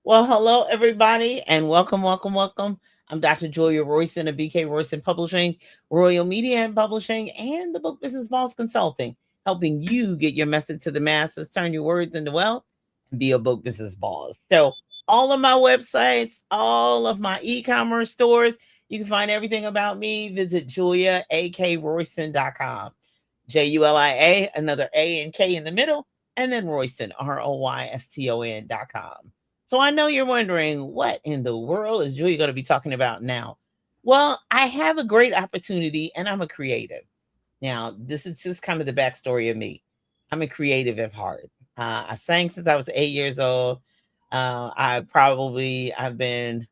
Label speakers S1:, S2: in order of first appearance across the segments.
S1: Well, hello, everybody, and welcome, welcome, welcome. I'm Dr. Julia Royston of BK Royston Publishing, Royal Media and Publishing, and the Book Business Boss Consulting, helping you get your message to the masses, turn your words into wealth, and be a book business boss. So, all of my websites, all of my e-commerce stores, you can find everything about me. Visit juliakroyston.com. Julia, another A and K in the middle, and then Royston, Royston.com. So I know you're wondering, what in the world is Julia going to be talking about now? Well, I have a great opportunity and I'm a creative. Now, this is just kind of the backstory of me. I'm a creative at heart. I sang since I was 8 years old. I've been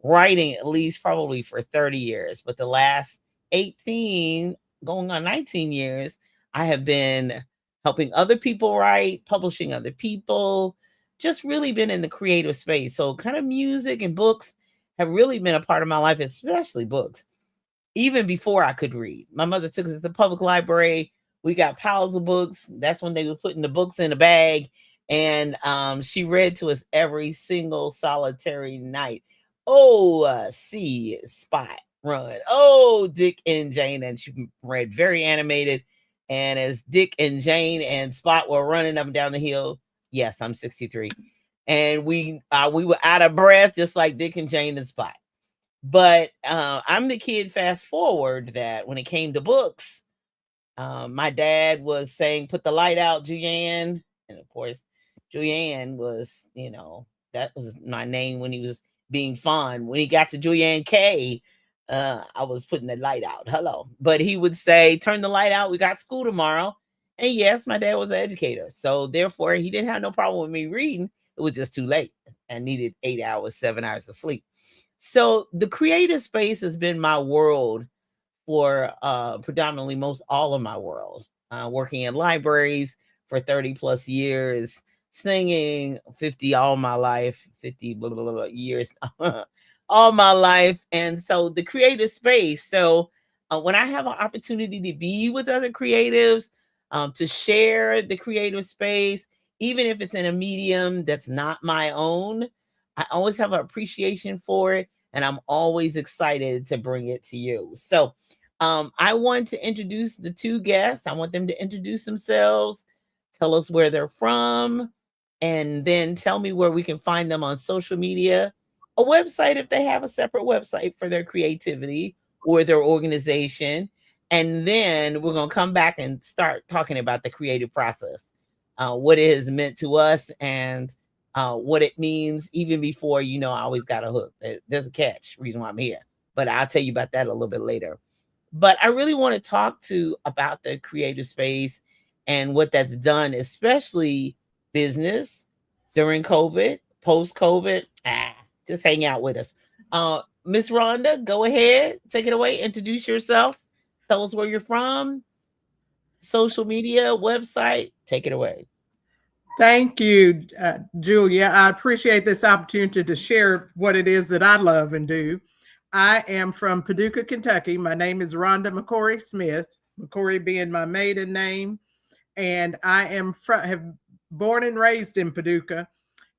S1: writing at least probably for 30 years, but the last 18, going on 19 years, I have been helping other people write, publishing other people, just really been in the creative space. So, kind of music and books have really been a part of my life, especially books. Even before I could read, my mother took us to the public library. We got piles of books. That's when they were putting the books in a bag. And she read to us every single solitary night. Oh, see Spot run. Oh, Dick and Jane. And she read very animated. And as Dick and Jane and Spot were running up and down the hill, yes, I'm 63. And we were out of breath, just like Dick and Jane and Spot. But I'm the kid, fast forward, that when it came to books, my dad was saying, put the light out, Julianne. And of course, Julianne was, that was my name when he was being fond. When he got to Julianne K, I was putting the light out. Hello. But he would say, turn the light out. We got school tomorrow. And yes, my dad was an educator. So therefore, he didn't have no problem with me reading. It was just too late. I needed 8 hours, 7 hours of sleep. So the creative space has been my world for predominantly most all of my world. Working in libraries for 30 plus years, singing 50 all my life, 50 blah, blah, blah, years all my life. And so the creative space. So when I have an opportunity to be with other creatives, to share the creative space, even if it's in a medium that's not my own, I always have an appreciation for it, and I'm always excited to bring it to you. So, I want to introduce the two guests. I want them to introduce themselves, tell us where they're from, and then tell me where we can find them on social media, a website if they have a separate website for their creativity or their organization. And then we're going to come back and start talking about the creative process, what it has meant to us, and what it means. Even before, I always got a hook. There's a catch, reason why I'm here. But I'll tell you about that a little bit later. But I really want to talk to about the creative space and what that's done, especially business during COVID, post COVID. Just hang out with us. Miss Rhonda, go ahead, take it away. Introduce yourself. Tell us where you're from, social media, website. Take it away.
S2: Thank you, Julia. I appreciate this opportunity to share what it is that I love and do. I am from Paducah, Kentucky. My name is Rhonda McCory Smith, McCory being my maiden name. And I have born and raised in Paducah.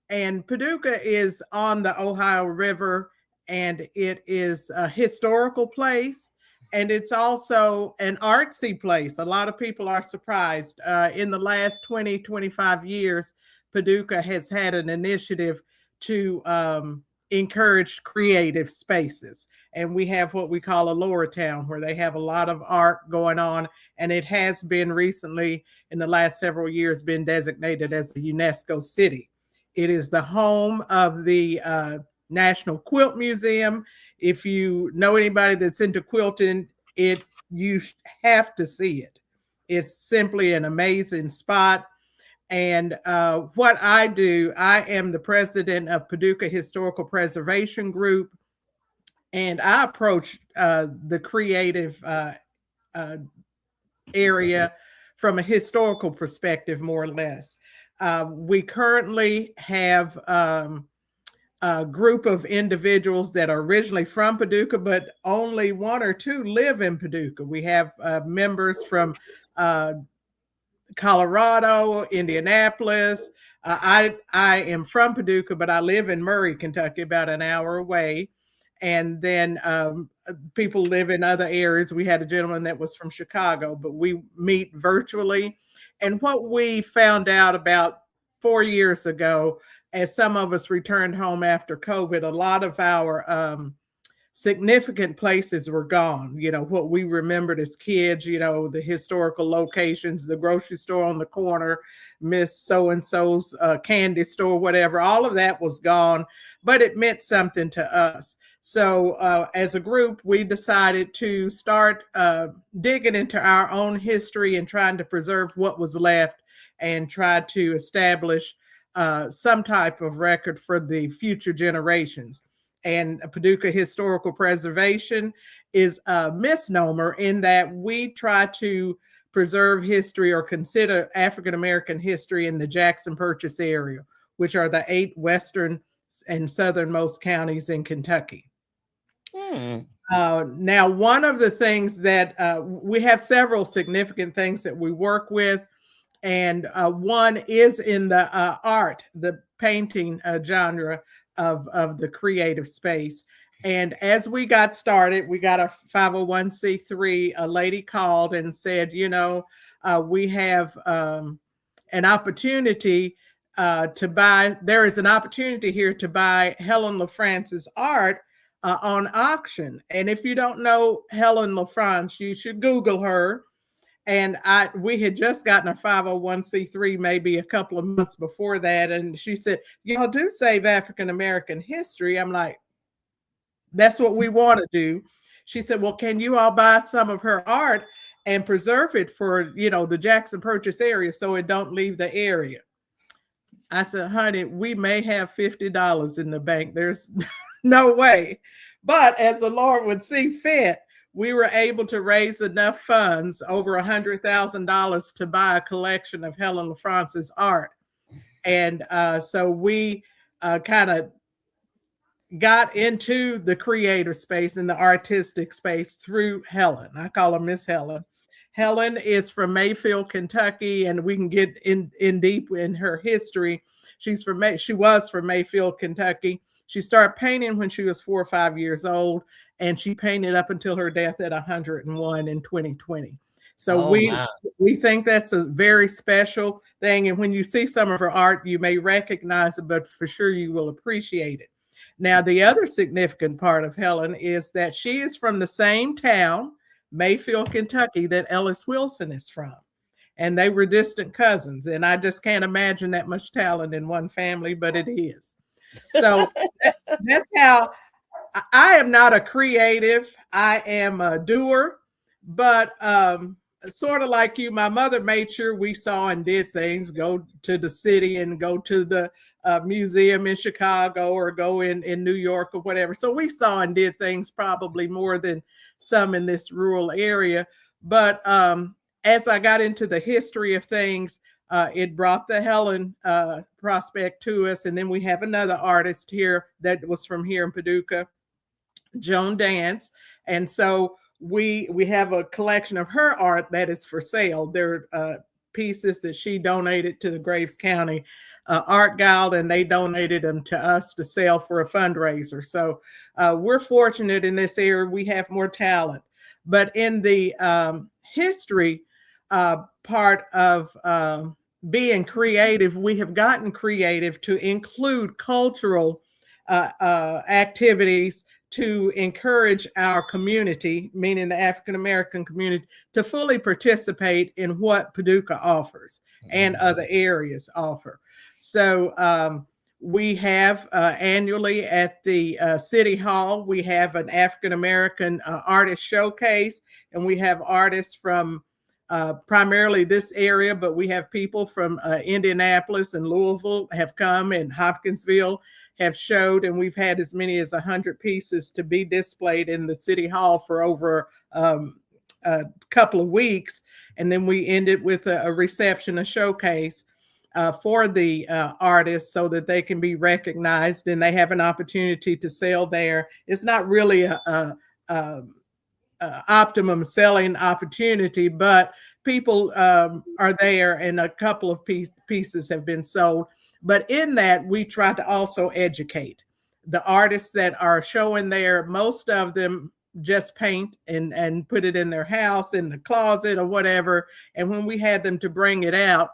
S2: And Paducah is on the Ohio River, and it is a historical place. And it's also an artsy place. A lot of people are surprised. In the last 20, 25 years, Paducah has had an initiative to encourage creative spaces. And we have what we call a lower town, where they have a lot of art going on. And it has been recently, in the last several years, been designated as a UNESCO city. It is the home of the National Quilt Museum. If you know anybody that's into quilting, you have to see it. It's simply an amazing spot. And what I do, I am the president of Paducah Historical Preservation Group, and I approach the creative area from a historical perspective, more or less. We currently have a group of individuals that are originally from Paducah, but only one or two live in Paducah. We have members from Colorado, Indianapolis, I am from Paducah, but I live in Murray, Kentucky, about an hour away. And then people live in other areas. We had a gentleman that was from Chicago, but we meet virtually. And what we found out about 4 years ago, as some of us returned home after COVID, a lot of our significant places were gone. You know, what we remembered as kids, you know, the historical locations, the grocery store on the corner, Miss So-and-so's candy store, whatever, all of that was gone, but it meant something to us. So as a group, we decided to start digging into our own history and trying to preserve what was left and try to establish some type of record for the future generations. And Paducah Historical Preservation is a misnomer in that we try to preserve history or consider African American history in the Jackson Purchase area, which are the 8 western and southernmost counties in Kentucky. Now, one of the things that we have several significant things that we work with, and one is in the art, the painting genre of the creative space. And as we got started, we got a 501c3. A lady called and said, you know, we have an opportunity to buy, there is an opportunity here to buy Helen LaFrance's art on auction. And if you don't know Helen LaFrance, you should Google her. And we had just gotten a 501c3 maybe a couple of months before that. And she said, y'all do save African American history. I'm like, that's what we want to do. She said, well, can you all buy some of her art and preserve it for, you know, the Jackson Purchase area so it don't leave the area? I said, honey, we may have $50 in the bank. There's no way. But as the Lord would see fit, we were able to raise enough funds, over $100,000, to buy a collection of Helen LaFrance's art. And so we kind of got into the creative space and the artistic space through Helen. I call her Miss Helen. Helen is from Mayfield, Kentucky, and we can get in deep in her history. She was from Mayfield, Kentucky. She started painting when she was 4 or 5 years old, and she painted up until her death at 101 in 2020. So we think that's a very special thing. And when you see some of her art, you may recognize it, but for sure you will appreciate it. Now, the other significant part of Helen is that she is from the same town, Mayfield, Kentucky, that Ellis Wilson is from. And they were distant cousins. And I just can't imagine that much talent in one family, but it is. So that's how I am not a creative. I am a doer, but sort of like you, my mother made sure we saw and did things, go to the city and go to the museum in Chicago or go in New York or whatever. So we saw and did things probably more than some in this rural area. But as I got into the history of things, it brought the Helen prospect to us. And then we have another artist here that was from here in Paducah, Joan Dance. And so we have a collection of her art that is for sale. They're pieces that she donated to the Graves County Art Guild, and they donated them to us to sell for a fundraiser. So we're fortunate in this area. We have more talent. But in the history part of being creative, we have gotten creative to include cultural activities to encourage our community, meaning the African American community, to fully participate in what Paducah offers and other areas offer. So we have annually at the City Hall, we have an African American artist showcase, and we have artists from primarily this area, but we have people from Indianapolis and Louisville have come, and Hopkinsville have showed, and we've had as many as 100 pieces to be displayed in the City Hall for over a couple of weeks. And then we ended with a reception, a showcase for the artists so that they can be recognized and they have an opportunity to sell there. It's not really a optimum selling opportunity, but people are there, and a couple of pieces have been sold. But in that, we try to also educate the artists that are showing there. Most of them just paint and put it in their house, in the closet or whatever. And when we had them to bring it out,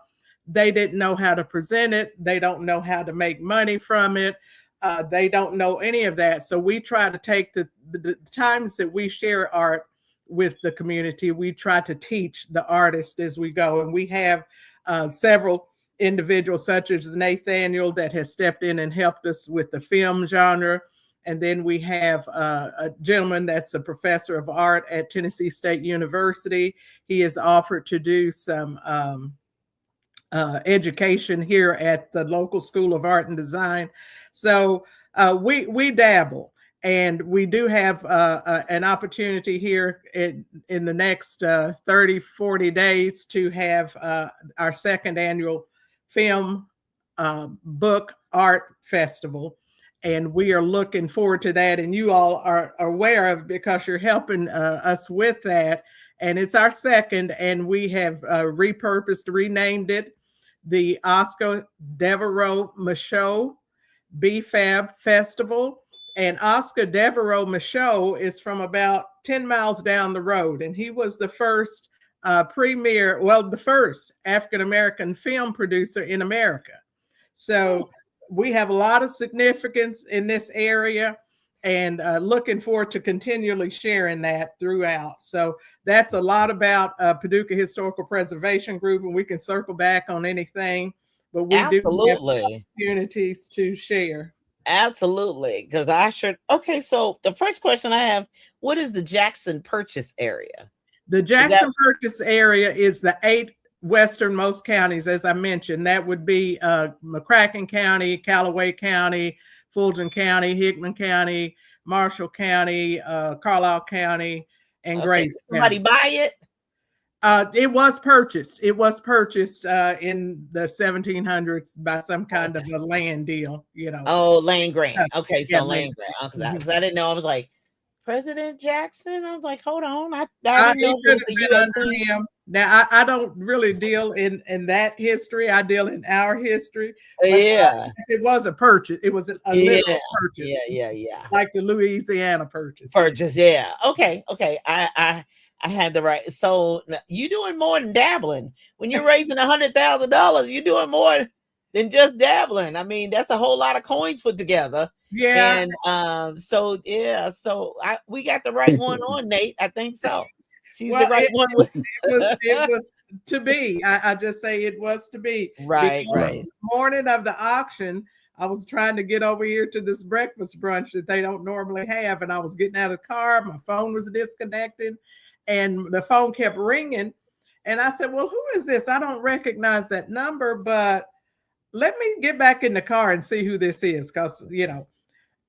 S2: they didn't know how to present it. They don't know how to make money from it. They don't know any of that. So we try to take the times that we share art with the community, we try to teach the artists as we go. And we have several individuals such as Nathaniel that has stepped in and helped us with the film genre. And then we have a gentleman that's a professor of art at Tennessee State University. He has offered to do some education here at the local School of Art and Design. So we dabble. And we do have an opportunity here in the next 30, 40 days to have our second annual film book art festival. And we are looking forward to that. And you all are aware of because you're helping us with that. And it's our second, and we have repurposed, renamed it the Oscar Devereaux Micheaux BFAB Festival. And Oscar Devereaux Micheaux is from about 10 miles down the road. And he was the first the first African-American film producer in America. So we have a lot of significance in this area and looking forward to continually sharing that throughout. So that's a lot about Paducah Historical Preservation Group, and we can circle back on anything, but we do have opportunities to share.
S1: Absolutely, because I should. Okay, so the first question I have: what is the Jackson Purchase area?
S2: The Jackson Purchase area is the 8 westernmost counties, as I mentioned. That would be McCracken County, Callaway County, Fulton County, Hickman County, Marshall County, Carlisle County, and Grace
S1: County. Somebody buy it?
S2: It was purchased. It was purchased in the 1700s by some kind of a land deal, you know.
S1: Oh, land grant. Okay, so land grant. Because I didn't know. I was like, President Jackson? I was like, hold on. I didn't know it was the U.S. thing.
S2: Now, I don't really deal in that history. I deal in our history.
S1: Yeah.
S2: It was a purchase. It was a literal purchase.
S1: Yeah.
S2: Like the Louisiana purchase.
S1: Yeah. Okay. I had the right. So you doing more than dabbling. When you're raising $100,000, you're doing more than just dabbling. I mean, that's a whole lot of coins put together.
S2: Yeah.
S1: And so we got the right one on, Nate. I think so. She's the right one.
S2: It was to be. I just say it was to be.
S1: Right.
S2: The morning of the auction, I was trying to get over here to this breakfast brunch that they don't normally have, and I was getting out of the car. My phone was disconnected. And the phone kept ringing. And I said, well, who is this? I don't recognize that number, but let me get back in the car and see who this is. Because, you know,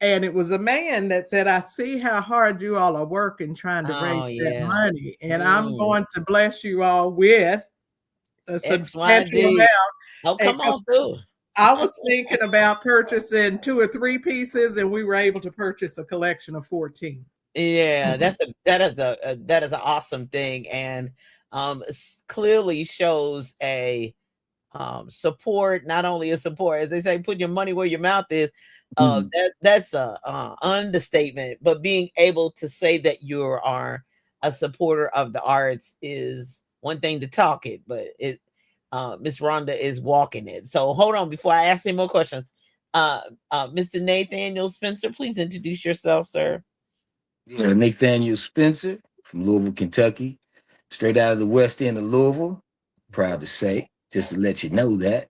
S2: and it was a man that said, I see how hard you all are working trying to raise that money. And I'm going to bless you all with a substantial amount.
S1: Oh, come on through.
S2: I was thinking about purchasing 2 or 3 pieces, and we were able to purchase a collection of 14.
S1: Yeah, that is an awesome thing, and clearly shows a support. Not only a support, as they say, put your money where your mouth is. That's a understatement. But being able to say that you are a supporter of the arts is one thing to talk it, but Miss Rhonda is walking it. So hold on before I ask any more questions. Mr. Nathaniel Spencer, please introduce yourself, sir.
S3: Yeah, Nathaniel Spencer from Louisville, Kentucky, straight out of the west end of Louisville. Proud to say, just to let you know that.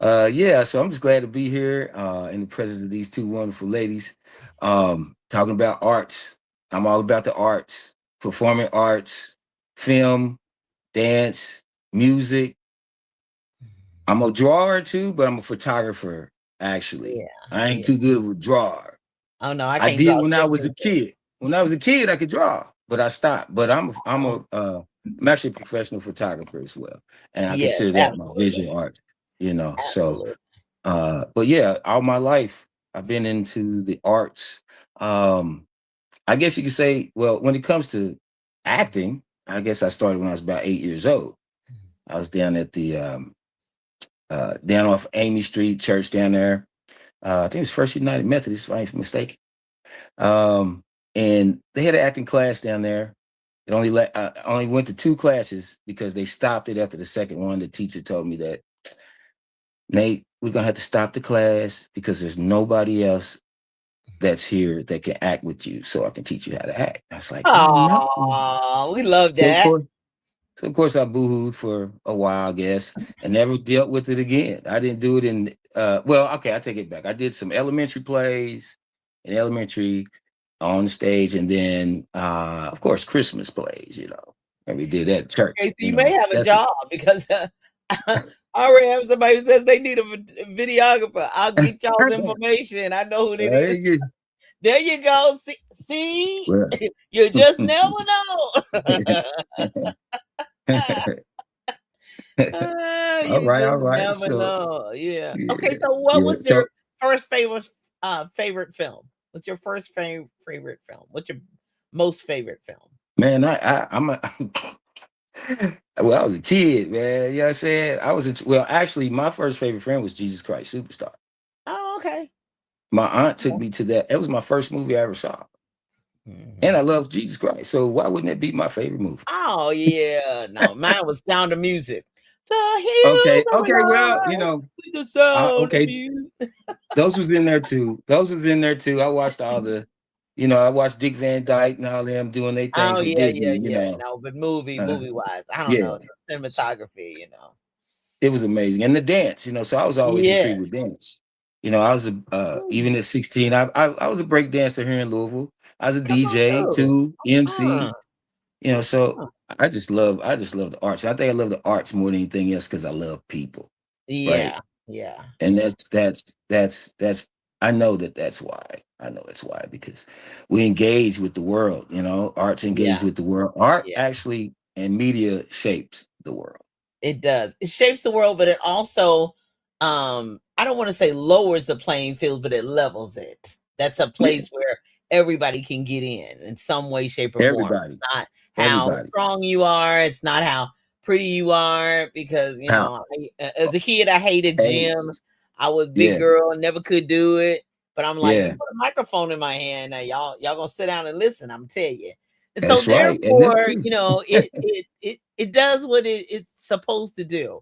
S3: So I'm just glad to be here in the presence of these 2 wonderful ladies, talking about arts. I'm all about the arts, performing arts, film, dance, music. I'm a drawer too, but I'm a photographer, actually. Yeah, I ain't too good of a drawer.
S1: Oh no,
S3: I did when I was a kid. When I was a kid, I could draw, but I stopped. But I'm actually a professional photographer as well, and I consider that my visual art. You know, absolutely. So, but yeah, all my life I've been into the arts. I guess you could say, well, when it comes to acting, I guess I started when I was about 8 years old. I was down at the down off Amy Street, church down there. I think it was First United Methodist, if I'm not mistaken. And they had an acting class down there. It only went to 2 classes because they stopped it after the second one. The teacher told me that, Nate, we're gonna have to stop the class because there's nobody else that's here that can act with you, so I can teach you how to act. I was like,
S1: oh, we love that.
S3: So of course I boohooed for a while, I guess, and never dealt with it again. I didn't do it in well, okay, I take it back. I did some elementary plays in elementary on the stage, and then of course Christmas plays, and we did that at church.
S1: Okay, so you may have a job because I already have somebody who says they need a videographer. I'll get y'all's information. I know who it is. There you go. See? Well, you just never know.
S3: All right.
S1: Never know. Yeah. Okay. So, what was your first favorite film? What's your first favorite film? What's your most favorite film?
S3: Man, I'm a. Well, I was a kid, man. You know what I'm saying? Well, actually, my first favorite film was Jesus Christ Superstar.
S1: Oh, okay.
S3: My aunt took me to that. It was my first movie I ever saw. Mm-hmm. And I love Jesus Christ. So why wouldn't it be my favorite movie?
S1: Oh, yeah. No, mine was Sound of Music.
S3: Okay. Well, okay. Those was in there too. I watched all the, I watched Dick Van Dyke and all them doing their things with Disney.
S1: No, but movie wise, I don't know. The cinematography,
S3: It was amazing. And the dance, so I was always intrigued with dance. I was even at 16, I was a break dancer here in Louisville. I was a DJ too, MC. So I just love the arts. I think I love the arts more than anything else because I love people.
S1: Yeah,
S3: right?
S1: Yeah.
S3: And that's I know that's why. I know it's why, because we engage with the world, arts engage with the world. Art actually and media shapes the world.
S1: It does. It shapes the world, but it also I don't want to say lowers the playing field, but it levels it. That's a place where everybody can get in some way, shape, or form. It's not how strong you are. It's not how pretty you are, because as a kid I hated gym. I was a big girl and never could do it. But I'm like, you put a microphone in my hand, now y'all gonna sit down and listen. I'm tell you. And
S3: that's
S1: so therefore, it does what it's supposed to do.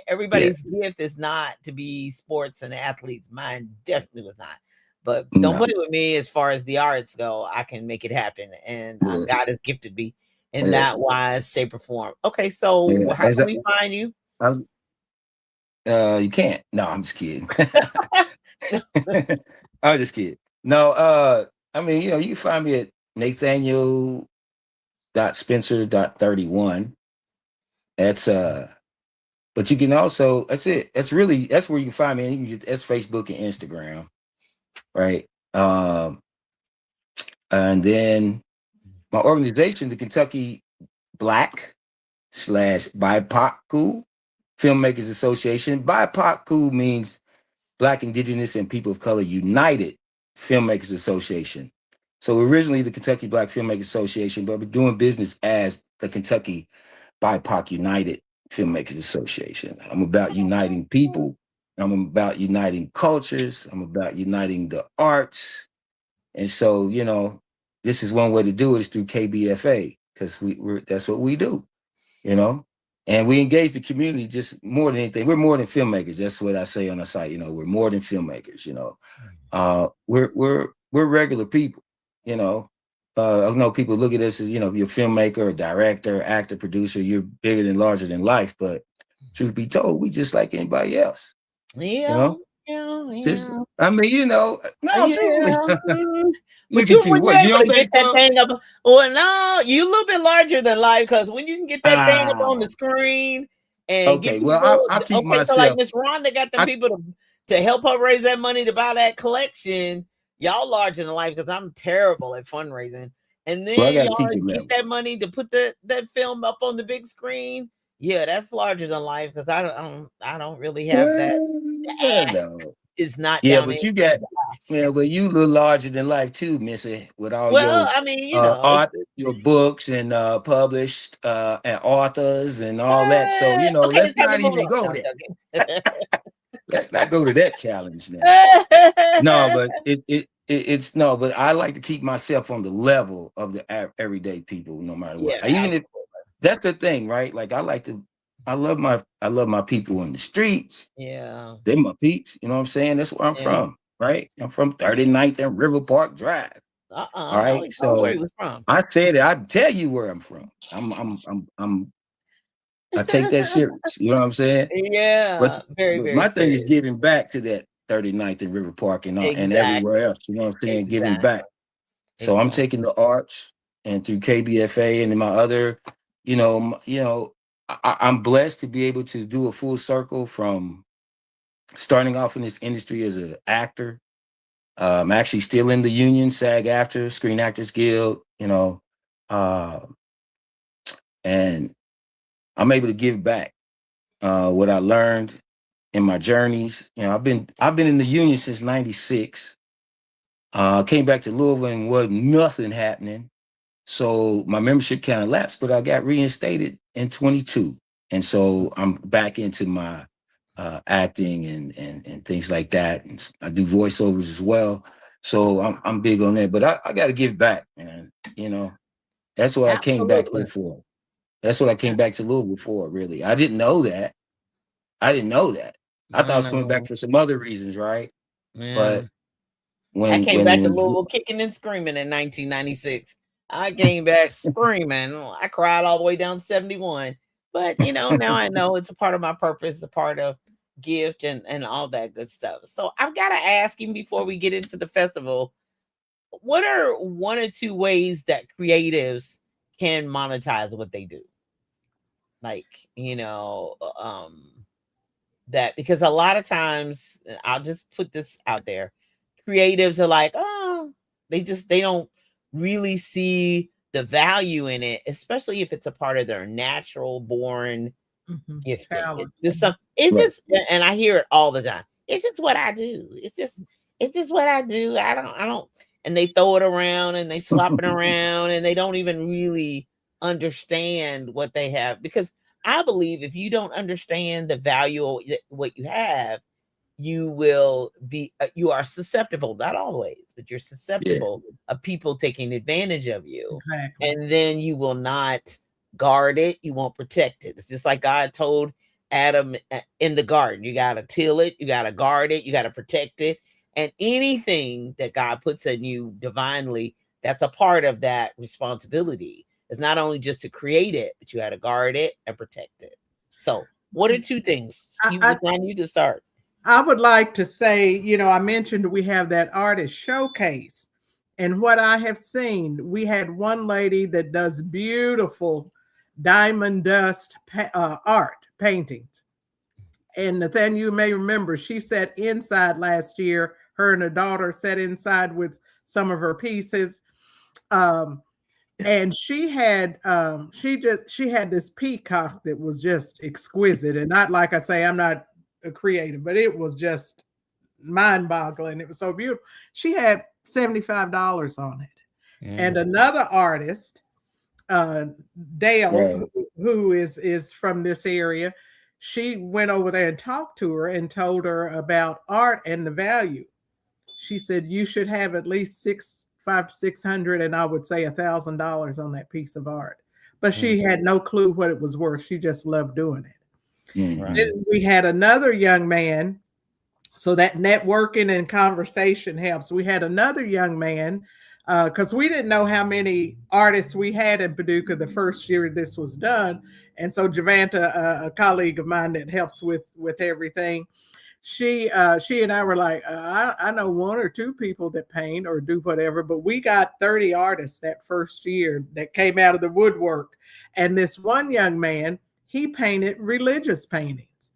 S1: Everybody's gift is not to be sports and athletes. Mine definitely was not. But don't play with me as far as the arts go. I can make it happen, and God has gifted me in that wise, shape, or form. Okay, so how can we find you?
S3: You can't. No, I'm just kidding. I'm just kidding. No, I mean, you can find me at Nathaniel.Spencer.31. That's but you can also, that's it. That's where you can find me. That's Facebook and Instagram. Right. And then my organization, the Kentucky Black/BIPOC Filmmakers Association. BIPOC means Black, Indigenous, and People of Color United Filmmakers Association. So originally the Kentucky Black Filmmakers Association, but we're doing business as the Kentucky BIPOC United Filmmakers Association. I'm about uniting people. I'm about uniting cultures. I'm about uniting the arts. And so, this is one way to do it, is through KBFA, because that's what we do, and we engage the community just more than anything. We're more than filmmakers. That's what I say on the site. We're more than filmmakers. We're regular people. I know people look at us as, if you're a filmmaker, a director, actor, producer, you're bigger than, larger than life. But truth be told, we just like anybody else.
S1: Yeah.
S3: Just, I mean, no, truly.
S1: Look at you. What, you don't think that thing up? Well, no, you're a little bit larger than life, because when you can get that thing up on the screen and get people,
S3: I'll keep myself.
S1: So like Miss Rhonda got the people to help her raise that money to buy that collection. Y'all larger than life, because I'm terrible at fundraising. And then y'all get that money to put that film up on the big screen. Yeah, that's larger than life, because I don't really have that. It's not.
S3: Yeah, but you got. Yeah, but you a little larger than life too, Missy. With all
S1: I mean,
S3: art, your books and published and authors and all that. So
S1: Okay,
S3: let's
S1: it's time to
S3: not
S1: move
S3: even
S1: on.
S3: go
S1: No,
S3: there.
S1: I'm joking.
S3: Let's not go to that challenge now. No, but it's no, but I like to keep myself on the level of the everyday people, no matter what.
S1: Yeah,
S3: Even if that's the thing, right? Like I love my people in the streets.
S1: yeah,
S3: They're my peeps. You know what I'm saying? That's where I'm
S1: yeah.
S3: from, right? I'm from 39th and River Park Drive. All
S1: No,
S3: right.
S1: he told where he
S3: So
S1: was from.
S3: I said it. I tell you where I'm from. I take that serious. You know what I'm saying?
S1: Yeah,
S3: But
S1: very, very
S3: my thing is
S1: serious.
S3: giving back to that 39th and River Park and
S1: Exactly.
S3: everywhere else. You know what I'm saying? Giving
S1: Exactly.
S3: back. So I'm taking the arts and through KBFA and my other, I'm blessed to be able to do a full circle from starting off in this industry as an actor. I'm actually still in the union, SAG-AFTRA, Screen Actors Guild, and I'm able to give back what I learned in my journeys. I've been in the union since '96. Came back to Louisville and was nothing happening. So my membership kind of lapsed, but I got reinstated in 22. And so I'm back into my acting and things like that. And I do voiceovers as well. So I'm big on that. But I got to give back, man. That's what I came back here
S1: Absolutely.
S3: for. That's what I came back to Louisville for, really. I didn't know that. I thought I was coming back for some other reasons, right?
S1: Yeah.
S3: But
S1: I
S3: when
S1: came back to
S3: when
S1: Louisville kicking and screaming in 1996. I came back screaming. I cried all the way down to 71. But now I know it's a part of my purpose, a part of gift and all that good stuff. So I've got to ask him before we get into the festival, what are one or two ways that creatives can monetize what they do? Like, that because a lot of times I'll just put this out there. Creatives are like, oh, they don't really see the value in it, especially if it's a part of their natural born gifting.
S2: Talent.
S1: It's
S3: right.
S1: just and I hear it all the time. It's just what I do. It's just what I do. I don't and they throw it around and they slop it around and they don't even really understand what they have because I believe if you don't understand the value of what you have, you are susceptible, not always, but you're
S3: Yeah.
S1: susceptible of people taking advantage of you.
S2: Exactly.
S1: And then you will not guard it, you won't protect it. It's just like God told Adam in the garden, you got to till it, you got to guard it, you got to protect it. And anything that God puts in you divinely, that's a part of that responsibility. It's not only just to create it, but you got to guard it and protect it. So, what are two things? You can start.
S2: I would like to say, I mentioned we have that artist showcase. And what I have seen, we had one lady that does beautiful diamond dust art paintings. And Nathan, you may remember, she sat inside last year. Her and her daughter sat inside with some of her pieces. And she had this peacock that was just exquisite. And not like I say, I'm not a creative, but it was just mind-boggling. It was so beautiful. She had $75 on it. And another artist, Dale,
S3: Right.
S2: who is from this area, she went over there and talked to her and told her about art and the value. She said you should have at least $500 to $600, and I would say $1,000 on that piece of art. But she had no clue what it was worth. She just loved doing it.
S1: Right.
S2: Then we had another young man. So that networking and conversation helps. We had another young man because we didn't know how many artists we had in Paducah the first year this was done. And so Javanta, a colleague of mine that helps with everything, she and I were like, I know one or two people that paint or do whatever, but we got 30 artists that first year that came out of the woodwork. And this one young man, he painted religious paintings.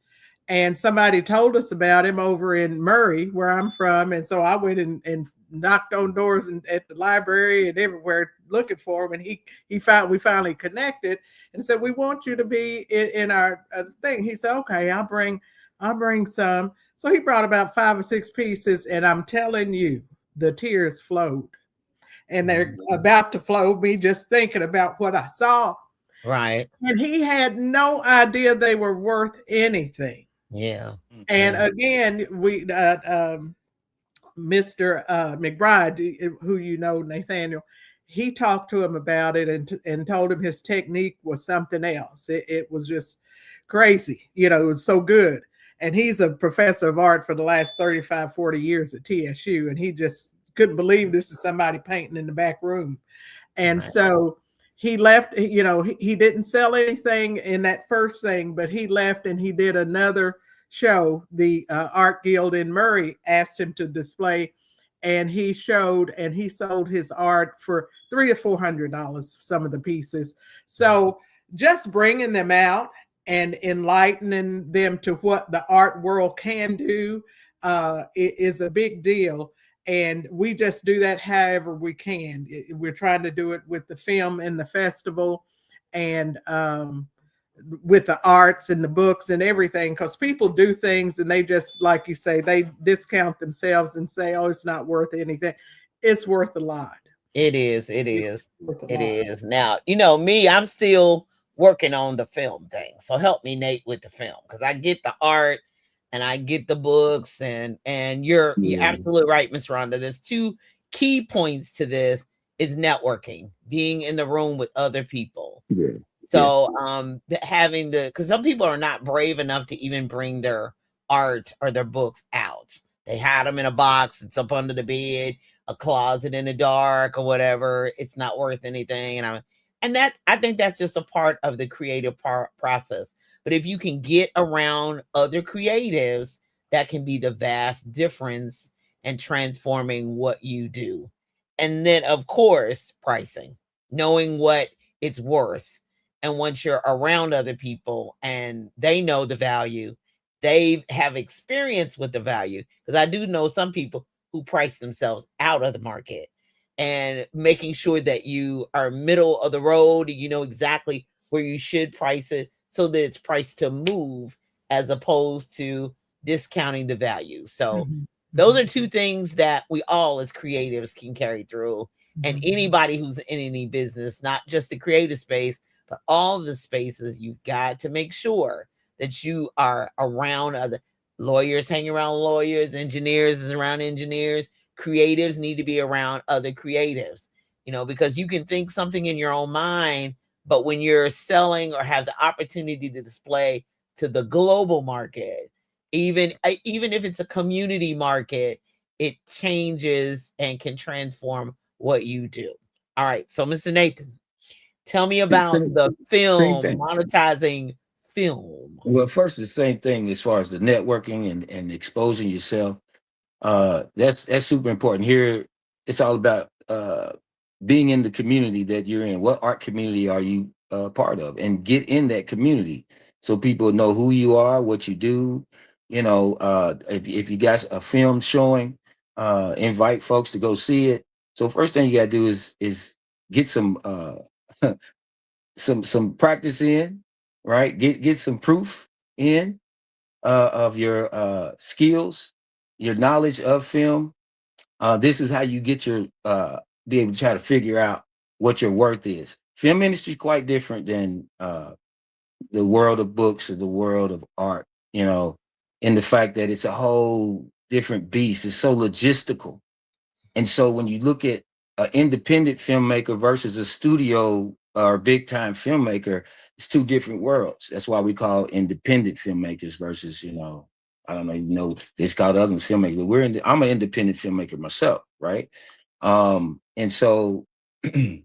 S2: And somebody told us about him over in Murray, where I'm from. And so I went and knocked on doors at the library and everywhere looking for him. And we finally connected and said, we want you to be in our thing. He said, okay, I'll bring some. So he brought about 5 or 6 pieces. And I'm telling you, the tears flowed. and they're about to flow, me just thinking about what I saw.
S1: Right.
S2: And he had no idea they were worth anything.
S1: Yeah.
S2: And again, we Mr. McBride, who you know, Nathaniel, he talked to him about it and told him his technique was something else. It was just crazy. You know, it was so good. And he's a professor of art for the last 35, 40 years at TSU. And he just couldn't believe this is somebody painting in the back room. And so he left, you know, he didn't sell anything in that first thing, but he left and he did another show. The Art Guild in Murray asked him to display, and he showed and he sold his art for $300 to $400, some of the pieces. So just bringing them out and enlightening them to what the art world can do is a big deal. And we just do that however we can. We're trying to do it with the film and the festival, and with the arts and the books and everything, because people do things and they just, like you say, they discount themselves and say, oh, it's not worth anything. It's worth a lot.
S1: It is. It is. It is. Now, you know, me, I'm still working on the film thing. So help me, Nate, with the film, because I get the art and I get the books, and you're absolutely right, Miss Rhonda. There's two key points to this: is networking, being in the room with other people. So having because some people are not brave enough to even bring their art or their books out. They had them in a box, it's up under the bed, a closet in the dark or whatever. It's not worth anything. And I think that's just a part of the creative process. But if you can get around other creatives, that can be the vast difference in transforming what you do. And then, of course, pricing, knowing what it's worth. And once you're around other people and they know the value, they have experience with the value. Because I do know some people who price themselves out of the market, and making sure that you are middle of the road and you know exactly where you should price it so that it's priced to move as opposed to discounting the value. So those are two things that we all as creatives can carry through. And anybody who's in any business, not just the creative space, but all the spaces, you've got to make sure that you are around other lawyers, hang around lawyers, engineers is around engineers, creatives need to be around other creatives, you know, because you can think something in your own mind, but when you're selling or have the opportunity to display to the global market, even if it's a community market, it changes and can transform what you do. All right. So Mr. Nathan, tell me about the film, monetizing film.
S3: Well, first, the same thing as far as the networking and exposing yourself. That's super important. Here, it's all about being in the community that you're in. What art community are you part of? And get in that community so people know who you are, what you do. You know, if you got a film showing, invite folks to go see it. So first thing you got to do is get some some practice in, right? Get some proof in of your skills, your knowledge of film. This is how you get your be able to try to figure out what your worth is. Film industry is quite different than the world of books or the world of art, you know, in the fact that it's a whole different beast. It's so logistical. And so when you look at an independent filmmaker versus a studio or big time filmmaker, it's two different worlds. That's why we call independent filmmakers versus, you know, I don't even know, it's called other filmmakers, but I'm an independent filmmaker myself, right? And so being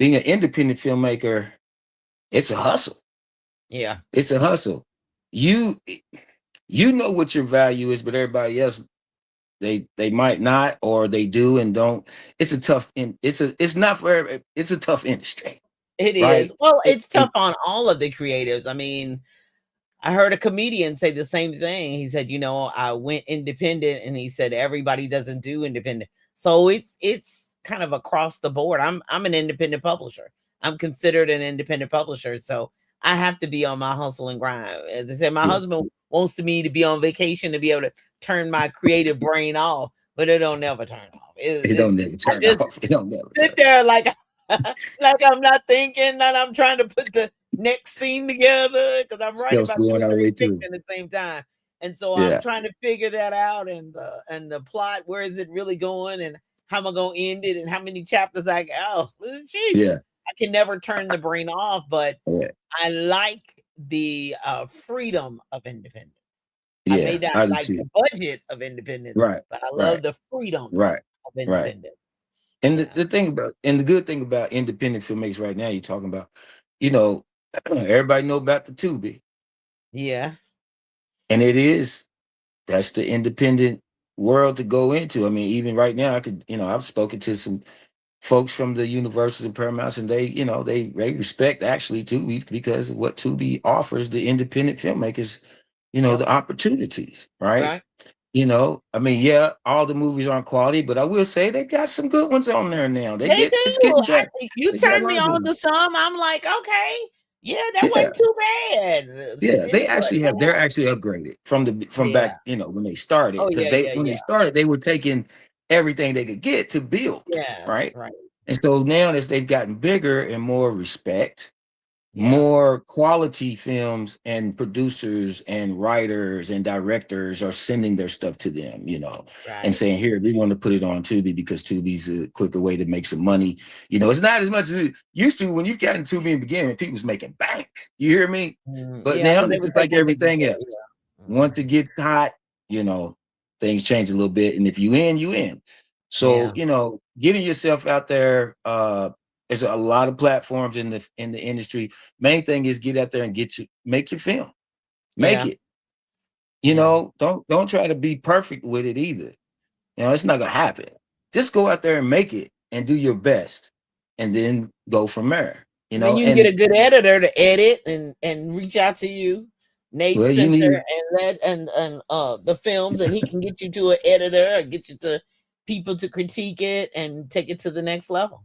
S3: an independent filmmaker, it's a hustle.
S1: Yeah.
S3: It's a hustle. You know what your value is, but everybody else, they might not, or they do and don't. It's a tough it's not for everybody. It's a tough industry.
S1: It
S3: right?
S1: is. Well, it's tough on all of the creatives. I mean, I heard a comedian say the same thing. He said, you know, I went independent, and he said everybody doesn't do independent. So it's kind of across the board. I'm an independent publisher. I'm considered an independent publisher. So I have to be on my hustle and grind. As I said, my husband wants me to be on vacation to be able to turn my creative brain off. but it don't never turn off.
S3: It don't never
S1: I
S3: turn
S1: just
S3: off. It don't never
S1: sit
S3: turn
S1: there like like I'm not thinking, that I'm trying to put the next scene together because I'm writing
S3: Stuff's
S1: about
S3: going all the way
S1: fiction
S3: through.
S1: at the same time. And so I'm
S3: Yeah.
S1: trying to figure that out, and the plot, where is it really going, and how am I gonna end it, and how many chapters I got. Oh, sheesh.
S3: Yeah.
S1: I can never turn the brain off, but
S3: Yeah.
S1: I like the freedom of independence. I may
S3: Yeah.
S1: not
S3: I do
S1: like
S3: too.
S1: the budget of independence,
S3: Right.
S1: but I love
S3: Right.
S1: the freedom
S3: Right.
S1: of
S3: Right.
S1: independence.
S3: And
S1: Yeah.
S3: the thing about, and the good thing about independent filmmakers right now, you're talking about, you know, everybody know about the Tubi,
S1: Yeah.
S3: and that's the independent world to go into. I mean, even right now, I've spoken to some folks from the Universals and Paramounts, and they respect actually Tubi because of what Tubi offers the independent filmmakers,
S1: Yep.
S3: the opportunities, right?
S1: Right.
S3: I mean, yeah, all the movies aren't quality, but I will say they got some good ones on there now.
S1: They
S3: It's
S1: do.
S3: getting better.
S1: You
S3: They got a
S1: turned
S3: lot
S1: me
S3: of good
S1: on to
S3: ones.
S1: some. I'm like, okay, yeah, that
S3: Yeah,
S1: wasn't too bad.
S3: yeah.
S1: Spend what?
S3: They're actually upgraded from
S1: Yeah.
S3: back, when they started.
S1: Oh
S3: Because
S1: yeah,
S3: they
S1: yeah,
S3: when they
S1: yeah.
S3: started, they were taking everything they could get to build,
S1: Yes,
S3: right?
S1: right.
S3: And so now as they've gotten bigger and more respect,
S1: Yeah,
S3: more quality films and producers and writers and directors are sending their stuff to them, and
S1: right.
S3: saying, here, we want to put it on Tubi because Tubi's a quicker way to make some money. It's not as much as it used to when you've gotten Tubi in the beginning, people's making bank. You hear me? But
S1: Yeah,
S3: now
S1: because they
S3: it's
S1: were
S3: just like
S1: taking a big
S3: everything
S1: deal.
S3: else.
S1: Yeah.
S3: Once it gets hot, things change a little bit. And if you in. So,
S1: Yeah.
S3: getting yourself out there, there's a lot of platforms in the industry. Main thing is get out there and make your film. Make
S1: Yeah.
S3: it.
S1: Yeah.
S3: Don't try to be perfect with it either. It's not gonna happen. Just go out there and make it and do your best, and then go from there.
S1: And then you can get
S3: And
S1: a good editor to edit and reach out to you, Nate
S3: well, you
S1: Spencer,
S3: need
S1: and the films, and he can get you to an editor, or get you to people to critique it and take it to the next level.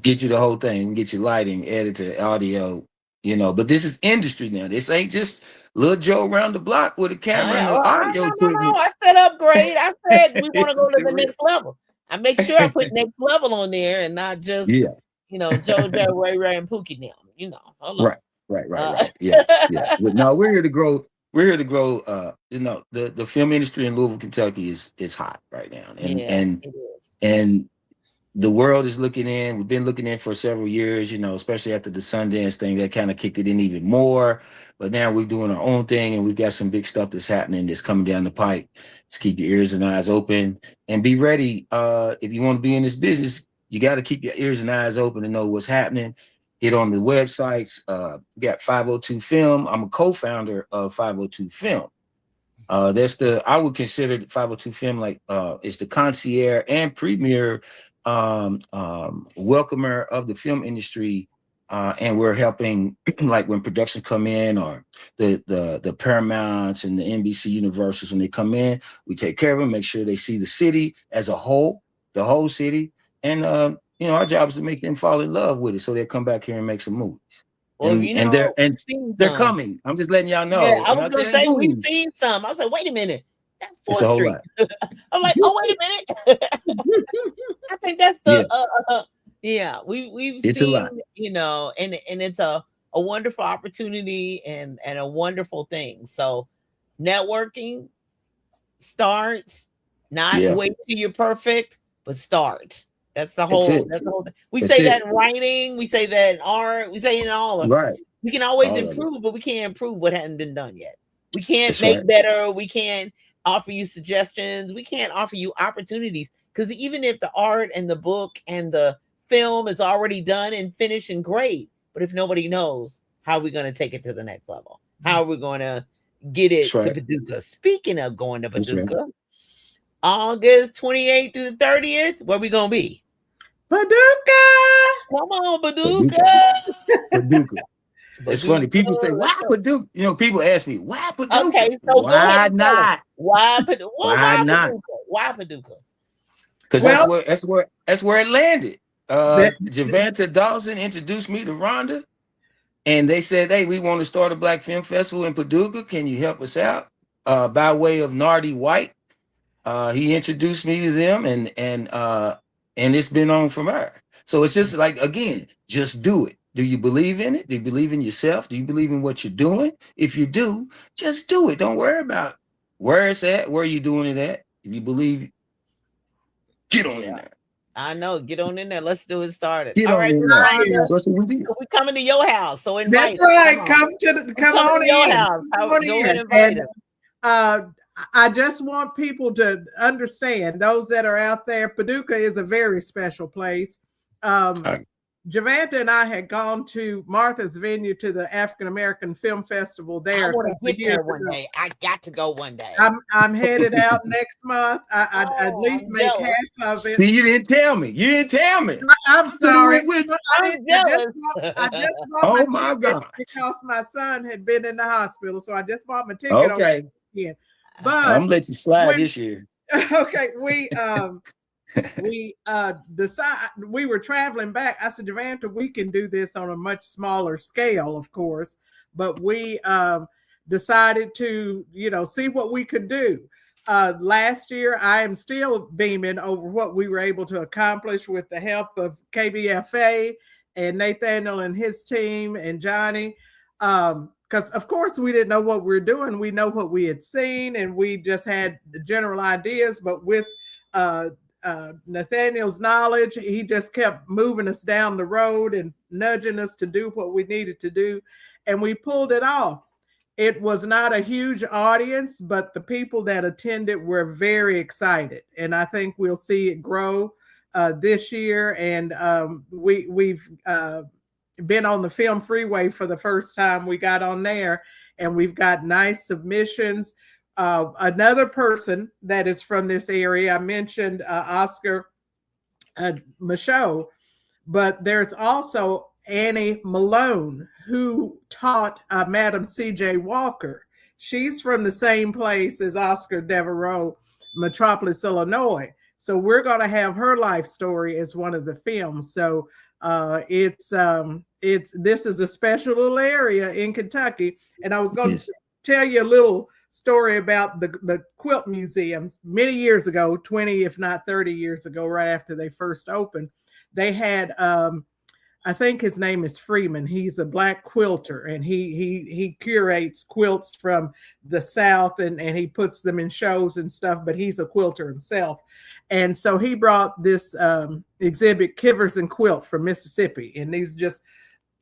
S3: get you the whole thing, get you lighting, editor, audio, but this is industry now. This ain't just little Joe around the block with a camera and the audio
S1: No.
S3: equipment.
S1: I said upgrade. I said we want to
S3: This
S1: go
S3: is
S1: to
S3: the
S1: the
S3: real.
S1: next level. I make sure I put next level on there and not just,
S3: Yeah.
S1: JoJo, Ray, and Pookie now. Hello.
S3: Right. Yeah. But no, we're here to grow. We're here to grow. The film industry in Louisville, Kentucky is hot right now, and
S1: Yeah,
S3: and
S1: it is.
S3: and the world is looking in. We've been looking in for several years, especially after the Sundance thing that kind of kicked it in even more. But now we're doing our own thing, and we've got some big stuff that's happening that's coming down the pipe. Just keep your ears and eyes open and be ready. If you want to be in this business, you got to keep your ears and eyes open to know what's happening. Get on the websites. Got 502 Film. I'm a co-founder of 502 Film. I would consider 502 Film like it's the concierge and premier welcomer of the film industry, and we're helping like when productions come in, or the Paramounts and the NBC Universals, when they come in, we take care of them, make sure they see the city as a whole, the whole city, and our job is to make them fall in love with it so they'll come back here and make some movies.
S1: Well,
S3: And
S1: we've seen
S3: they're
S1: some.
S3: coming. I'm just letting y'all
S1: Yeah,
S3: know.
S1: I
S3: And
S1: was
S3: I
S1: gonna
S3: said
S1: say we've
S3: movies.
S1: seen some. I was like, wait a minute, that's
S3: It's
S1: 4th
S3: a whole
S1: Street.
S3: lot.
S1: I'm like, oh, wait a minute. I think that's
S3: Yeah,
S1: the we've
S3: it's a
S1: seen,
S3: lot.
S1: and it's a wonderful opportunity and a wonderful thing. So networking, start, not
S3: Yeah,
S1: wait till you're perfect, but start. That's the
S3: that's
S1: whole
S3: it.
S1: thing. We
S3: That's
S1: say
S3: it.
S1: that in writing, we say that in art, we say it in all of it.
S3: Right.
S1: We can always
S3: All of it.
S1: improve, but we can't improve what hadn't been done yet. We can't
S3: That's
S1: make
S3: right.
S1: better. We can't offer you suggestions. We can't offer you opportunities, because even if the art and the book and the film is already done and finished and great, but if nobody knows, how are we going to take it to the next level? How are we going to get
S3: That's
S1: it to
S3: right.
S1: Paducah? Speaking of going to
S3: That's right.
S1: Paducah, August 28th through the 30th, where we going to be?
S2: Paducah.
S1: Come on,
S3: Paducah.
S1: Paducah.
S3: Paducah. It's funny. People say,
S1: Let's
S3: why
S1: go.
S3: Paducah? People ask me, why Paducah?
S1: Okay, so go
S3: Why
S1: ahead and tell us.
S3: not?
S1: Why Paducah? Well,
S3: Why
S1: why
S3: not?
S1: Paducah? Why Paducah?
S3: Because
S2: Well,
S3: that's where it landed.
S2: that,
S3: Javanta Dawson introduced me to Rhonda, and they said, hey, we want to start a Black Film Festival in Paducah. Can you help us out? By way of Nardi White. he introduced me to them, and it's been on from there. So it's just like, again, just do it. Do you believe in it? Do you believe in yourself? Do you believe in what you're doing? If you do, just do it. Don't worry about where it's at, where you're doing it at. If you believe, get on in there.
S1: I know. Get on in there. Let's do it. Started.
S3: Get
S1: All
S3: on
S1: right,
S3: in
S1: Miss
S3: there.
S1: Rhonda,
S3: So that's what we did.
S1: we coming to your house. So invite
S2: That's
S1: us.
S2: right.
S1: Come
S2: Come
S1: on
S2: on
S1: to your
S2: in.
S1: house.
S2: Come on
S1: Go
S2: in.
S1: and invite
S2: And,
S1: us.
S2: I just want people to understand, those that are out there, Paducah is a very special place. Javanta and I had gone to Martha's Vineyard to the African American Film Festival there.
S1: I want to get there one day. I got to go one day.
S2: I'm headed out next month. I'd at least make
S1: jealous.
S2: half of it.
S3: See, you didn't tell me. You didn't tell me.
S2: I'm sorry.
S1: I'm jealous.
S2: I just bought
S3: Oh
S2: my
S3: my God.
S2: because my son had been in the hospital, so I just bought my ticket.
S3: Okay.
S2: Again. But
S3: I'm gonna let you slide this year.
S2: Okay, we decided, we were traveling back. I said, Javanta, we can do this on a much smaller scale, of course, but we decided to, see what we could do. Last year, I am still beaming over what we were able to accomplish with the help of KBFA and Nathaniel and his team and Johnny. Because of course we didn't know what we were doing. We know what we had seen, and we just had the general ideas. But with Nathaniel's knowledge, he just kept moving us down the road and nudging us to do what we needed to do, and we pulled it off. It was not a huge audience, but the people that attended were very excited, and I think we'll see it grow this year. And we've been on the Film Freeway for the first time. We got on there, and we've got nice submissions. Another person that is from this area, I mentioned Oscar Micheaux, but there's also Annie Malone, who taught Madam C.J. Walker. She's from the same place as Oscar Devereaux, Metropolis, Illinois. So we're going to have her life story as one of the films. So this is a special little area in Kentucky. And I was going to tell you a little story about the quilt museum. Many years ago, 20 if not 30 years ago, right after they first opened, they had I think his name is Freeman. He's a Black quilter, and he curates quilts from the South, and he puts them in shows and stuff, but he's a quilter himself. And so he brought this exhibit, Kivers and Quilt, from Mississippi. And these just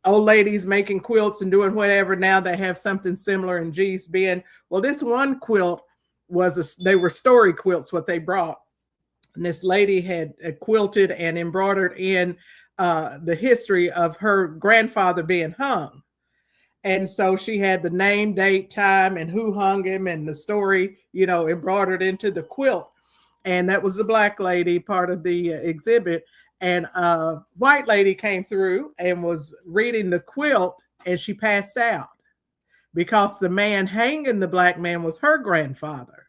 S2: old ladies making quilts and doing whatever. Now they have something similar in G's Bend. Well, this one quilt they were story quilts, what they brought. And this lady had quilted and embroidered in the history of her grandfather being hung. And so she had the name, date, time, and who hung him, and the story, embroidered into the quilt. And that was the Black lady part of the exhibit. And a white lady came through and was reading the quilt, and she passed out because the man hanging the Black man was her grandfather.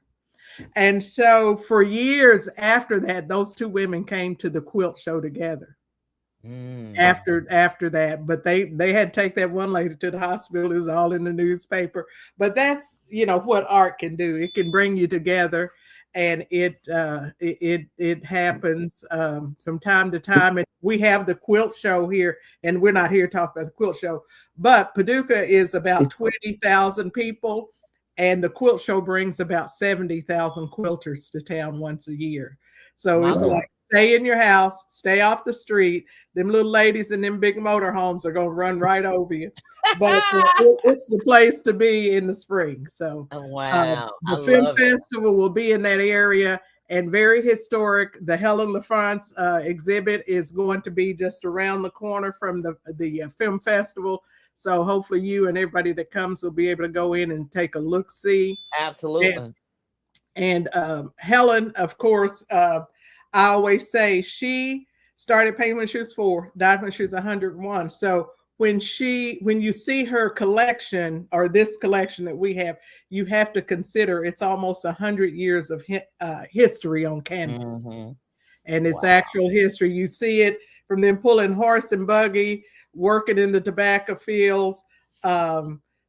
S2: And so for years after that, those two women came to the quilt show together. After that, but they had to take that one lady to the hospital. It's all in the newspaper. But that's what art can do. It can bring you together, and it happens from time to time. And we have the quilt show here, and we're not here to talk about the quilt show, but Paducah is about 20,000 people, and the quilt show brings about 70,000 quilters to town once a year. So it's like, stay in your house, stay off the street. Them little ladies in them big motorhomes are going to run right over you. But it's the place to be in the spring. So
S1: wow.
S2: The film festival will be in that area, and very historic. The Helen LaFrance exhibit is going to be just around the corner from the film festival. So hopefully you and everybody that comes will be able to go in and take a look-see.
S1: Absolutely.
S2: And Helen, of course, I always say she started painting when she was 4, died when she was 101. So when you see her collection, or this collection that we have, you have to consider it's almost 100 years of history on canvas. And it's actual history. You see it from them pulling horse and buggy, working in the tobacco fields,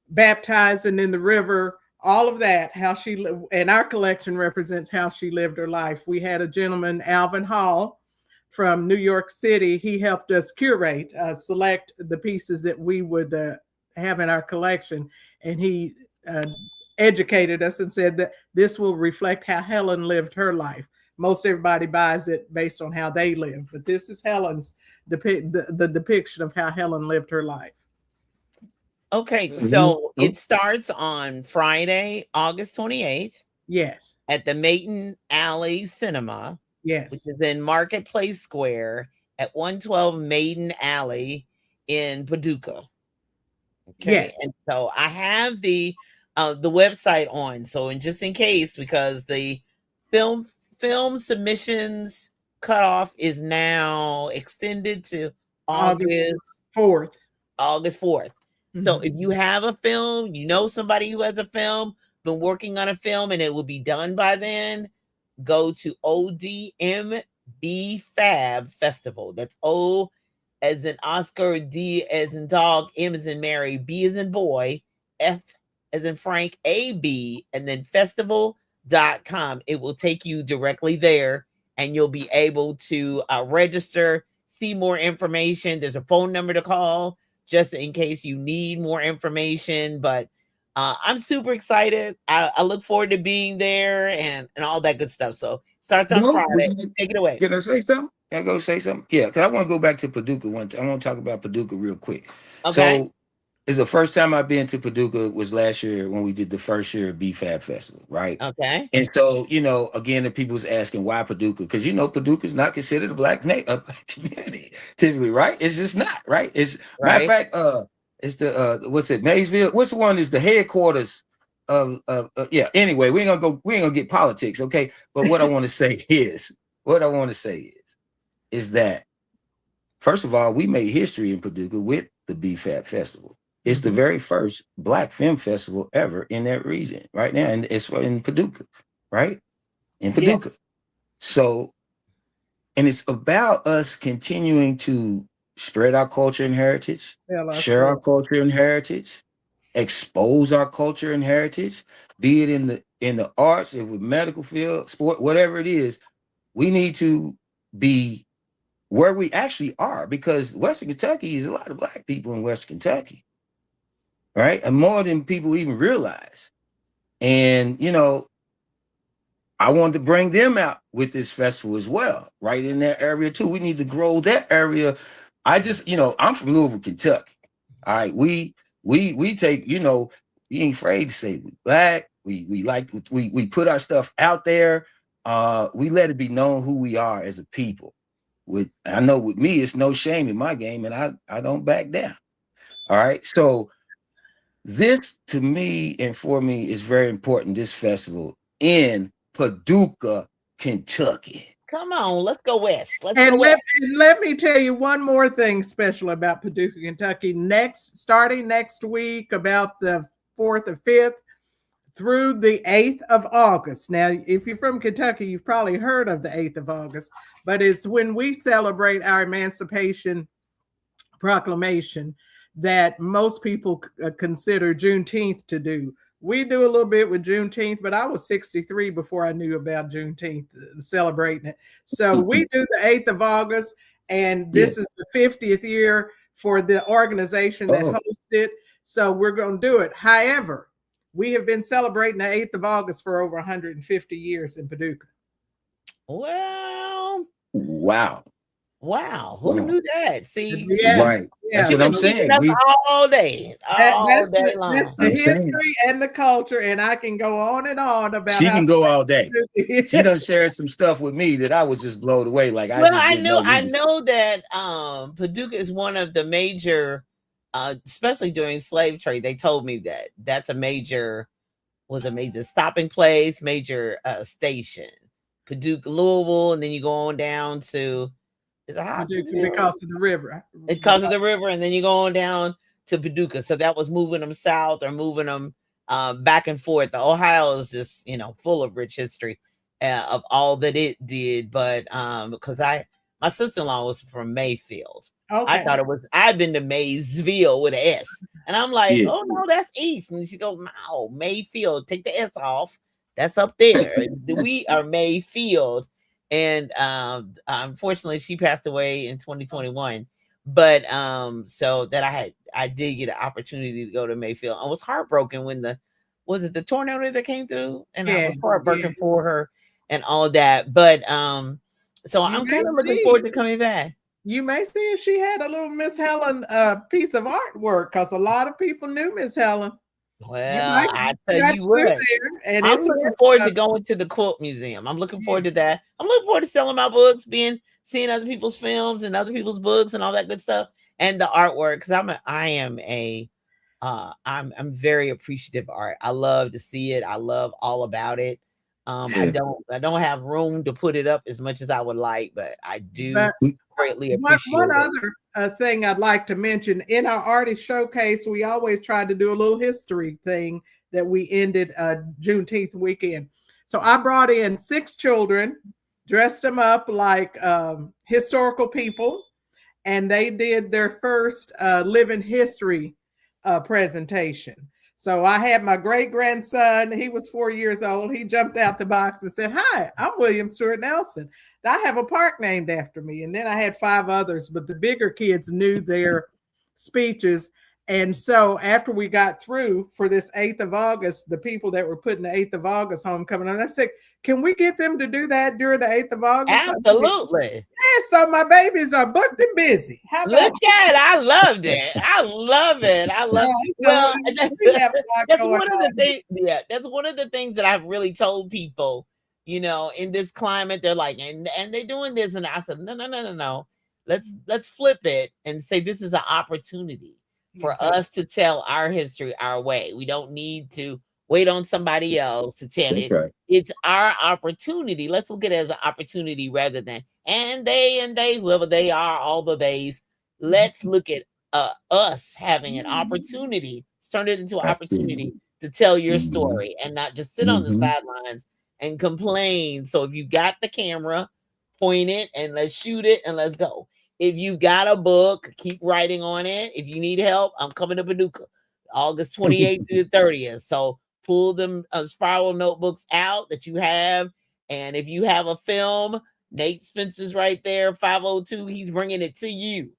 S2: baptizing in the river, all of that, how she and our collection represents how she lived her life. We had a gentleman, Alvin Hall, from New York City. He helped us curate, select the pieces that we would have in our collection, and he educated us and said that this will reflect how Helen lived her life. Most everybody buys it based on how they live, but this is Helen's the depiction of how Helen lived her life.
S1: Okay, so it starts on Friday, August 28th.
S2: Yes.
S1: At the Maiden Alley Cinema.
S2: Yes.
S1: Which is in Marketplace Square at 112 Maiden Alley in Paducah. Okay.
S2: Yes.
S1: And so I have the website on. So just in case, because the film submissions cutoff is now extended to August 4th. August 4th. So if you have a film, you know somebody who has a film, been working on a film, and it will be done by then, go to ODM BFAB Festival. That's O as in Oscar, D as in dog, M as in Mary, B as in boy, F as in Frank, AB, and then festival.com. It will take you directly there, and you'll be able to register, see more information. There's a phone number to call just in case you need more information. But I'm super excited. I look forward to being there and all that good stuff. So starts on Friday. Take it away.
S3: Can I say something? Can I go say something? Yeah, because I want to go back to Paducah one time. I want to talk about Paducah real quick.
S1: Okay.
S3: So it's the first time I've been to Paducah was last year when we did the first year of BFAB Festival, right?
S1: Okay.
S3: And so, again, the people was asking why Paducah, because Paducah is not considered a black community typically, right? It's just not, right? It's
S1: right.
S3: Matter of fact, it's the what's it, Maysville? What's the one is the headquarters of yeah. Anyway, we ain't gonna get politics, okay? But what I want to say is that first of all, we made history in Paducah with the BFAB Festival. It's the very first Black film festival ever in that region right now. And it's in Paducah, right? In Paducah. Yeah. So, and it's about us continuing to spread our culture and heritage, share our culture and heritage, expose our culture and heritage, be it in the arts, if with medical field, sport, whatever it is. We need to be where we actually are, because Western Kentucky is a lot of Black people in Western Kentucky. Right? And more than people even realize. And, I wanted to bring them out with this festival as well, right in that area too. We need to grow that area. I just, I'm from Louisville, Kentucky. All right. We take, we ain't afraid to say we Black. We put our stuff out there. We let it be known who we are as a people. I know with me, it's no shame in my game, and I don't back down. All right. So this, to me and for me, is very important, this festival in Paducah, Kentucky.
S1: Come on, let's go west.
S2: Let me tell you one more thing special about Paducah, Kentucky. Starting next week, about the 4th or 5th, through the 8th of August. Now, if you're from Kentucky, you've probably heard of the 8th of August, but it's when we celebrate our Emancipation Proclamation that most people consider Juneteenth to do. We do a little bit with Juneteenth, but I was 63 before I knew about Juneteenth, celebrating it. So we do the 8th of August, and this is the 50th year for the organization that hosts it. So we're going to do it. However, we have been celebrating the 8th of August for over 150 years in Paducah.
S1: Well,
S3: wow.
S1: Who knew that? See,
S3: right. That's what I'm saying.
S1: All day long.
S2: That's the history and the culture, and I can go on and on about.
S3: She can go all day. She done shared some stuff with me that I was just blown away. Like,
S1: I know that Paducah is one of the major, especially during slave trade. They told me that's a major stopping place, major station. Paducah, Louisville, and then you go on down to.
S2: Because of the river.
S1: Because of the river, and then you go on down to Paducah. So that was moving them south or moving them back and forth. The Ohio is just, full of rich history of all that it did. But because my sister-in-law was from Mayfield. Okay. I've been to Maysville with an S. And I'm like,
S3: Yeah.
S1: oh no, that's East. And she goes, no, Mayfield, take the S off. That's up there. We are Mayfield. And unfortunately she passed away in 2021. But so that I did get an opportunity to go to Mayfield. I was heartbroken when was it the tornado that came through? And I was heartbroken for her and all of that. But so I'm kind of looking forward to coming back.
S2: You may see if she had a little Miss Helen piece of artwork, because a lot of people knew Miss Helen.
S1: Well, I tell you what, and I'm looking forward to going to the Quilt Museum. I'm looking forward to that. I'm looking forward to selling my books, seeing other people's films and other people's books and all that good stuff, and the artwork. Because I'm very appreciative of art. I love to see it. I love all about it. I don't have room to put it up as much as I would like, but I do greatly appreciate
S2: one other thing I'd like to mention. In our artist showcase, we always try to do a little history thing that we ended Juneteenth weekend. So I brought in 6 children, dressed them up like historical people, and they did their first living history presentation. So I had my great-grandson, he was 4 years old. He jumped out the box and said, "Hi, I'm William Stewart Nelson. I have a park named after me." And then I had 5 others, but the bigger kids knew their speeches. And so after we got through for this 8th of August, the people that were putting the 8th of August homecoming on, I said, "Can we get them to do that during the 8th of August?"
S1: Absolutely.
S2: Yeah, so my babies are booked and busy. How about
S1: Look at it. I loved it. I love it. I love it. Well, that's one of the things. Yeah, that's one of the things that I've really told people, in this climate. They're like, and they're doing this. And I said, no. Let's flip it and say this is an opportunity for us to tell our history our way. We don't need to wait on somebody else to tell it. Right. It's our opportunity. Let's look at it as an opportunity rather than and they, whoever they are, all the days. Let's look at us having an opportunity. Let's turn it into an opportunity to tell your story and not just sit on the sidelines and complain. So if you got the camera, point it and let's shoot it and let's go. If you've got a book, keep writing on it. If you need help, I'm coming to Paducah, August 28th through the 30th. So pull them spiral notebooks out that you have. And if you have a film, Nate Spencer's right there, 502, he's bringing it to you.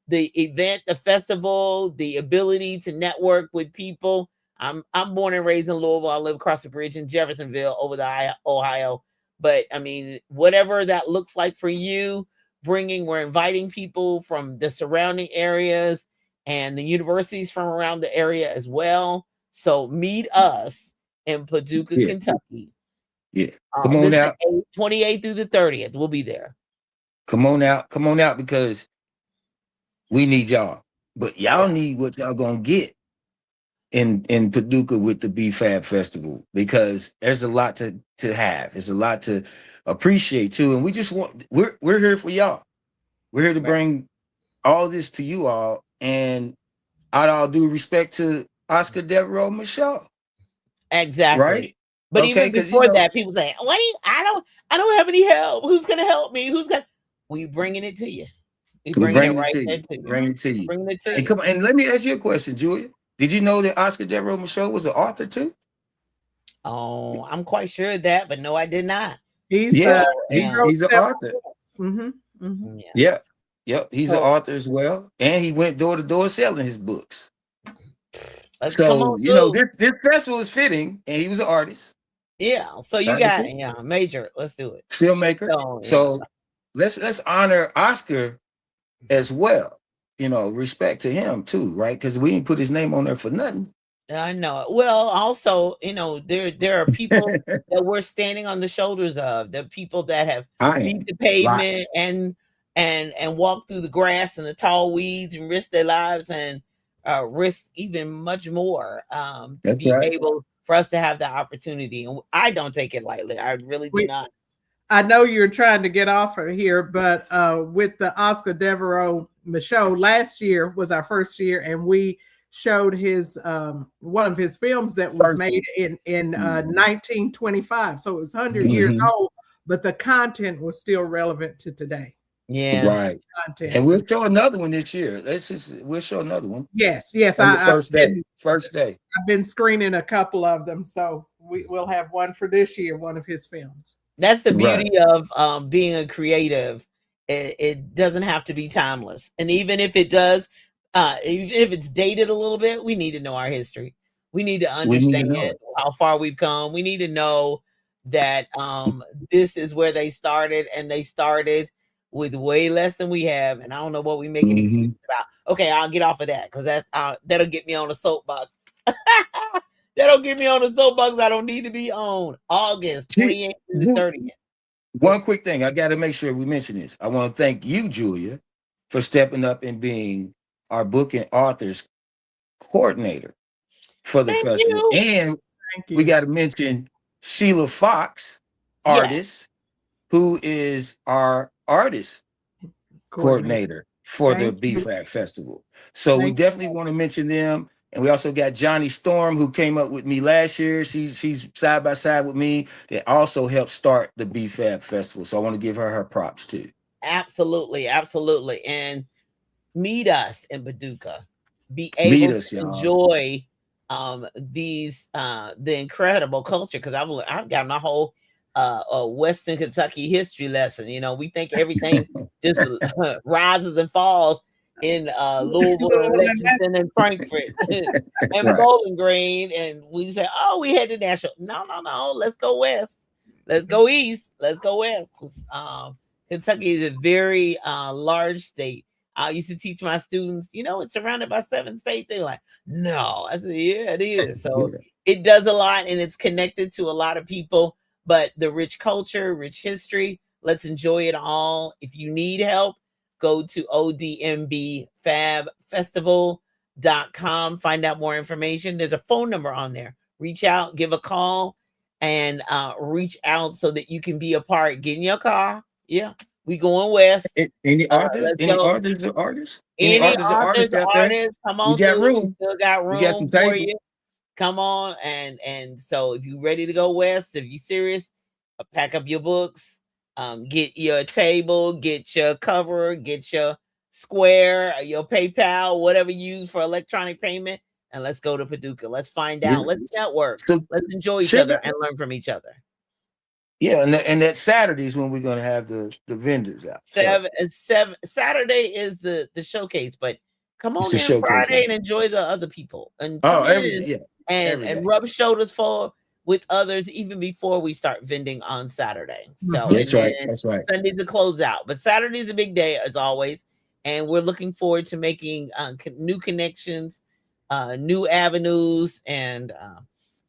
S1: The event, the festival, the ability to network with people. I'm born and raised in Louisville. I live across the bridge in Jeffersonville over the Ohio. But I mean, whatever that looks like for you, we're inviting people from the surrounding areas and the universities from around the area as well. So meet us in Paducah, Kentucky.
S3: Yeah. Come on out.
S1: 28th through the 30th. We'll be there.
S3: Come on out because we need y'all. But y'all need what y'all gonna get in Paducah with the BFAB festival, because there's a lot to have. There's a lot to appreciate too. And we just we're here for y'all. We're here to bring all this to you all. And I'd all due respect to Oscar Devereaux Micheaux.
S1: Exactly.
S3: Right.
S1: But even before that, people say, "Wait, I don't have any help. Who's gonna help me? We bringing it to you.
S3: We're bringing it to you. Bringing it to you. And come on, and let me ask you a question, Julia. Did you know that Oscar Devereaux Micheaux was an author too?
S1: Oh, I'm quite sure of that, but no, I did not.
S3: He's an author. Yeah. Yep. He's an author as well. And he went door to door selling his books. So, this festival is fitting, and he was an artist.
S1: Yeah. So you got it. Major. Let's do it.
S3: Filmmaker. So let's honor Oscar as well. Respect to him too, right? Because we didn't put his name on there for nothing.
S1: I know. Well, also, there are people that we're standing on the shoulders of. The people that have beat the pavement and walked through the grass and the tall weeds and risked their lives and risk even much more to be able for us to have the opportunity. And I don't take it lightly. I really do not.
S2: I know you're trying to get off of here, but with the Oscar Devereaux Micheaux, last year was our first year, and we showed his one of his films that was made in 1925. So it was 100 years old, but the content was still relevant to today.
S1: Yeah.
S3: Right.
S2: content.
S3: And we'll show another one this year. We'll show another one.
S2: Yes,
S3: On the first day. First day.
S2: I've been screening a couple of them, so we'll have one for this year, one of his films.
S1: That's the beauty of being a creative. It doesn't have to be timeless. And even if it does, even if it's dated a little bit, we need to know our history. We need to understand how far we've come. We need to know that this is where they started, and they started with way less than we have. And I don't know what we making excuses about. Okay, I'll get off of that because that'll get me on a soapbox. That'll get me on the soapbox I don't need to be on. August 28th to the 30th.
S3: One quick thing. I got to make sure we mention this. I want to thank you, Julia, for stepping up and being our book and authors coordinator for the festival. And we got to mention Sheila Fox, artist, who is our artist coordinator for the BFAB Festival. So we definitely want to mention them. And we also got Johnny Storm, who came up with me last year. She's side by side with me. That also helped start the BFAB Festival. So I want to give her incredible too.
S1: Absolutely, absolutely. And meet us in Paducah. Be able to enjoy these the incredible culture, because I've got my whole Western Kentucky history lesson. You know, we think everything just rises and falls in Louisville and Lexington and Frankfurt and Bowling Green, and we say, oh, we head to Nashville. No, let's go west, let's go east, let's go west. Kentucky is a very large state. I used to teach my students, you know, it's surrounded by 7 states. They're like, no. I said, yeah, it is. So it does a lot, and it's connected to a lot of people, but the rich culture, rich history, let's enjoy it all. If you need help, go to odmbfabfestival.com, find out more information. There's a phone number on there. Reach out, give a call, and reach out so that you can be a part. Get in your car. Yeah. We going west.
S3: Any artists? Any artists or artists? Any artists or artists out there?
S1: Come on,
S3: we got room.
S1: We still got room.
S3: We got some
S1: for
S3: tables.
S1: you. Come on, and so if you're ready to go west, if you're serious, pack up your books, get your table, get your cover, get your Square, your PayPal, whatever you use for electronic payment, and let's go to Paducah. Let's find out. Let's network. Let's enjoy each other and learn from each other.
S3: Yeah, and that Saturday is when we're going to have the vendors out.
S1: Saturday is the showcase, but come on in Friday and enjoy the other people. And and rub shoulders with others even before we start vending on Saturday. So
S3: that's right.
S1: Sunday's the closeout, but Saturday's a big day as always, and we're looking forward to making new connections, new avenues, and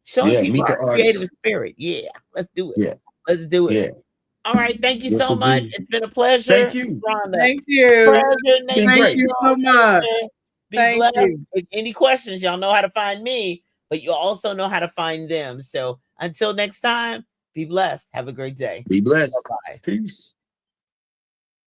S1: showing people our creative spirit. Yeah, let's do it.
S3: Yeah.
S1: Let's do it.
S3: Yeah.
S1: All right. Thank you so much. It's been a pleasure.
S3: Thank you.
S1: Rhonda.
S2: Thank you.
S1: Thank
S2: you so much.
S1: Thank you. If any questions, y'all know how to find me, but you also know how to find them. So until next time, be blessed. Have a great day.
S3: Be blessed.
S1: Bye-bye.
S3: Peace.